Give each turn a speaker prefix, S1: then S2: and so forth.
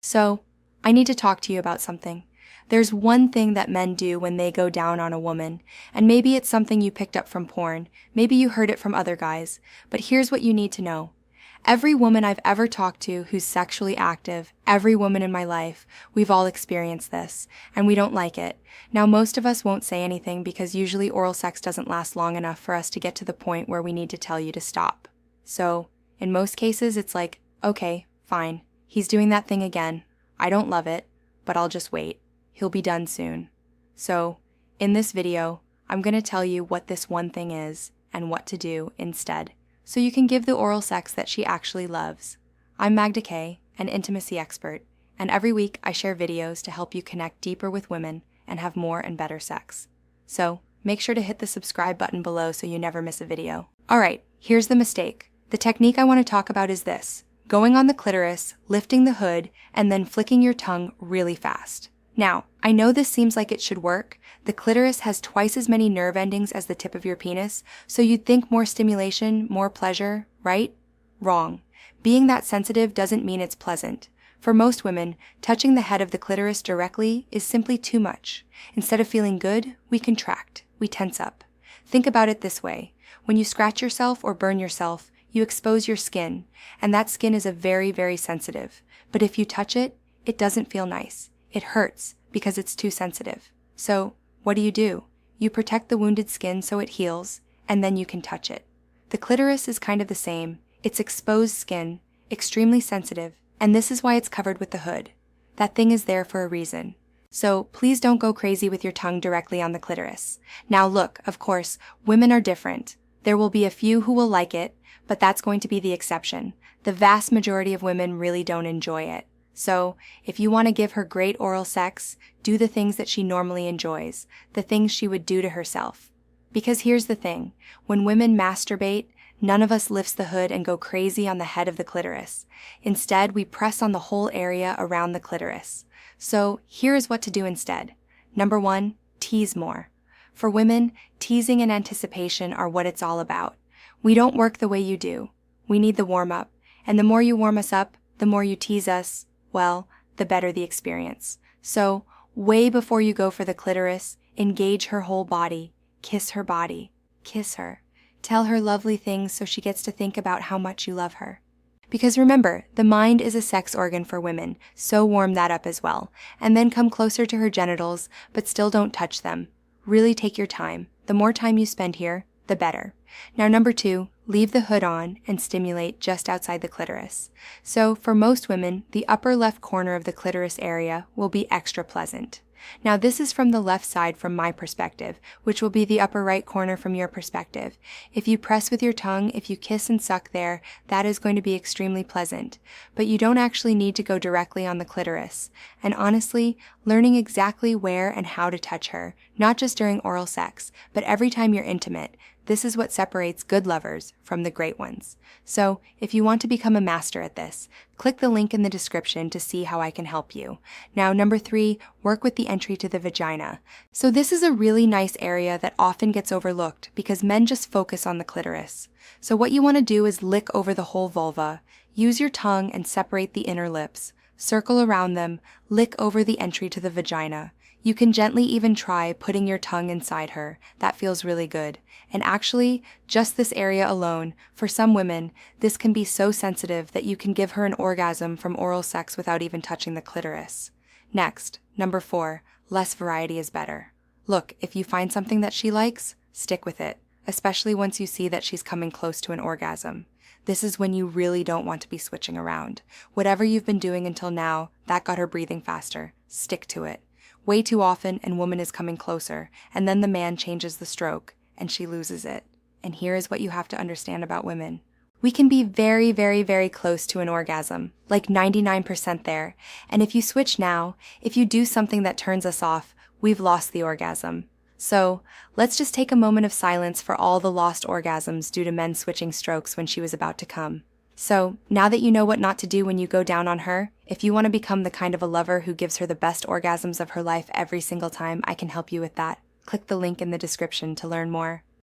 S1: So, I need to talk to you about something. There's one thing that men do when they go down on a woman, and maybe it's something you picked up from porn, maybe you heard it from other guys, but here's what you need to know. Every woman I've ever talked to who's sexually active, every woman in my life, we've all experienced this, and we don't like it. Now, most of us won't say anything because usually oral sex doesn't last long enough for us to get to the point where we need to tell you to stop. So, in most cases, it's like, okay, fine, he's doing that thing again. I don't love it, but I'll just wait. He'll be done soon. So, in this video, I'm going to tell you what this one thing is and what to do instead, so you can give the oral sex that she actually loves. I'm Magda K, an intimacy expert, and every week I share videos to help you connect deeper with women and have more and better sex. So, make sure to hit the subscribe button below so you never miss a video. Alright, here's the mistake. The technique I want to talk about is this: going on the clitoris, lifting the hood, and then flicking your tongue really fast. Now, I know this seems like it should work. The clitoris has twice as many nerve endings as the tip of your penis, so you'd think more stimulation, more pleasure, right? Wrong. Being that sensitive doesn't mean it's pleasant. For most women, touching the head of the clitoris directly is simply too much. Instead of feeling good, we contract, we tense up. Think about it this way. When you scratch yourself or burn yourself, you expose your skin, and that skin is very, very sensitive. But if you touch it, it doesn't feel nice. It hurts because it's too sensitive. So, what do? You protect the wounded skin so it heals, and then you can touch it. The clitoris is kind of the same. It's exposed skin, extremely sensitive, and this is why it's covered with the hood. That thing is there for a reason. So, please don't go crazy with your tongue directly on the clitoris. Now look, of course, women are different. There will be a few who will like it, but that's going to be the exception. The vast majority of women really don't enjoy it. So, if you want to give her great oral sex, do the things that she normally enjoys, the things she would do to herself. Because here's the thing, when women masturbate, none of us lifts the hood and go crazy on the head of the clitoris. Instead, we press on the whole area around the clitoris. So, here is what to do instead. Number 1, tease more. For women, teasing and anticipation are what it's all about. We don't work the way you do. We need the warm-up, and the more you warm us up, the more you tease us, well, the better the experience. So, way before you go for the clitoris, engage her whole body, kiss her body, kiss her. Tell her lovely things so she gets to think about how much you love her. Because remember, the mind is a sex organ for women, so warm that up as well. And then come closer to her genitals, but still don't touch them. Really take your time. The more time you spend here, the better. Now number 2, leave the hood on and stimulate just outside the clitoris. So for most women, the upper left corner of the clitoris area will be extra pleasant. Now this is from the left side from my perspective, which will be the upper right corner from your perspective. If you press with your tongue, if you kiss and suck there, that is going to be extremely pleasant. But you don't actually need to go directly on the clitoris. And honestly, learning exactly where and how to touch her, not just during oral sex, but every time you're intimate, this is what separates good lovers from the great ones. So, if you want to become a master at this, click the link in the description to see how I can help you. Now, number 3, work with the entry to the vagina. So this is a really nice area that often gets overlooked because men just focus on the clitoris. So what you want to do is lick over the whole vulva. Use your tongue and separate the inner lips. Circle around them, lick over the entry to the vagina. You can gently even try putting your tongue inside her. That feels really good. And actually, just this area alone, for some women, this can be so sensitive that you can give her an orgasm from oral sex without even touching the clitoris. Next, number 4, less variety is better. Look, if you find something that she likes, stick with it, especially once you see that she's coming close to an orgasm. This is when you really don't want to be switching around. Whatever you've been doing until now, that got her breathing faster. Stick to it. Way too often, and woman is coming closer, and then the man changes the stroke, and she loses it. And here is what you have to understand about women. We can be very, very, very close to an orgasm, like 99% there, and if you switch now, if you do something that turns us off, we've lost the orgasm. So, let's just take a moment of silence for all the lost orgasms due to men switching strokes when she was about to come. So, now that you know what not to do when you go down on her, if you want to become the kind of a lover who gives her the best orgasms of her life every single time, I can help you with that. Click the link in the description to learn more.